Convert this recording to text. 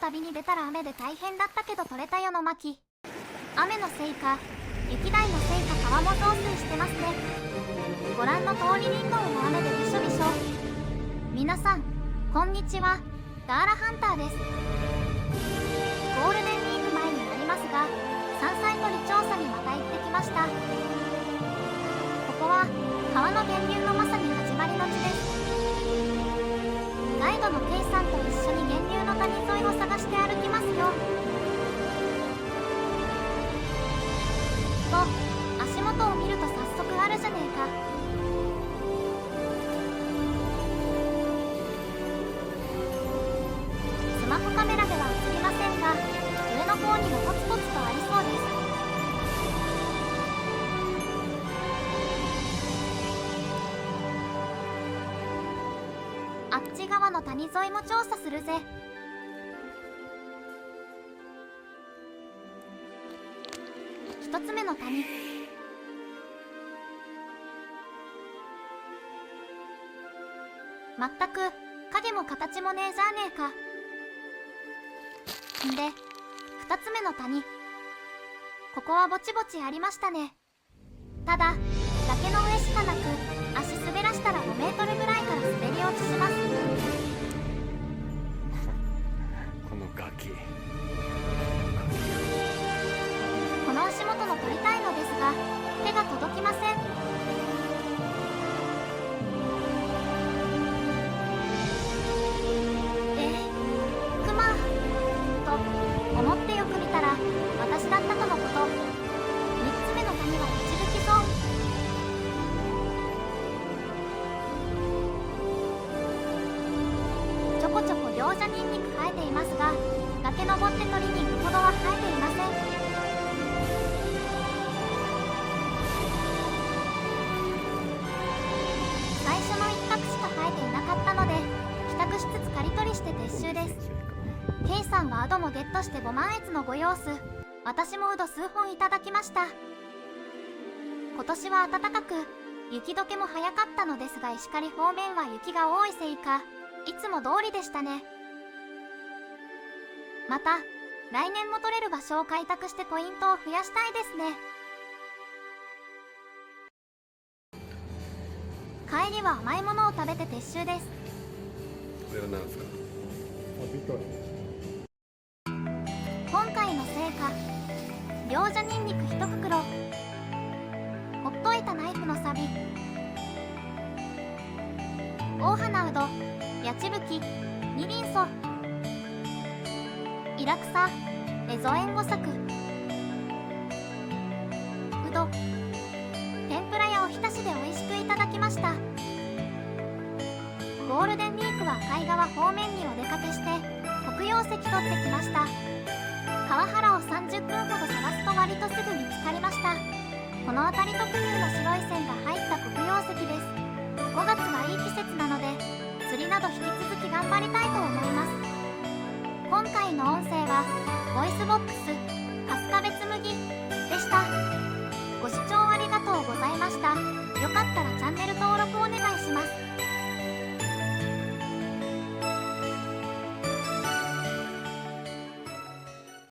旅に出たら雨で大変だったけど取れたよの巻。雨のせいか雪代のせいか川も増水してますね。ご覧の通りリンドウも雨でびしょびしょ。皆さんこんにちは、ダーラハンターです。ゴールデンウィーク前になりますが、山菜採り調査にまた行ってきました。ここは川の源流のまさに始まりの地です。ガイドのケイさんと一緒に源流の谷沿いを探して歩きますよ。と足元を見ると早速あるじゃねえか。スマホカメラでは映りませんが、上の方にもポツポツとありそうです。あっち側の谷沿いも調査するぜ。一つ目の谷。まったく影も形もねえじゃねえか。んで二つ目の谷。ここはぼちぼちありましたね。ただ崖の上しかなく、足滑らしたら5メートルぐらいから滑り落ちします。このガキ。この足元の取りたいのですが手が届きません。クマと思ってよく見たら私だったとのこと。3つ目の谷は一吹きゾーン。ちょこちょこギョウジャニンニク生えていますが、崖登って取りに行くほどは生えていません。最初の一角しか生えていなかったので、帰宅しつつ刈り取りして撤収です。ケイさんはアドもゲットして5万円のご様子。私もウド数本いただきました。今年は暖かく雪解けも早かったのですが、石狩方面は雪が多いせいかいつも通りでしたね。また来年も取れる場所を開拓してポイントを増やしたいですね。帰りは甘いものを食べて撤収です。これは何ですか？今回の成果、ギョウジャニンニク1袋、ほっといたナイフのサビ、大花うど、ヤチブキ、ニリンソ、イラクサ、エゾエンゴサク、うど、天ぷらやおひたしで美味しくいただきました。ゴールデンウィークは海側方面にお出かけして黒曜石取ってきました。川原を30分ほど探すと割とすぐ見つかりました。この辺り特有の白い線が入った黒曜石です。5月はいい季節なので釣りなど引き続き頑張りたいと思います。今回の音声はボイスボックス、春日部紬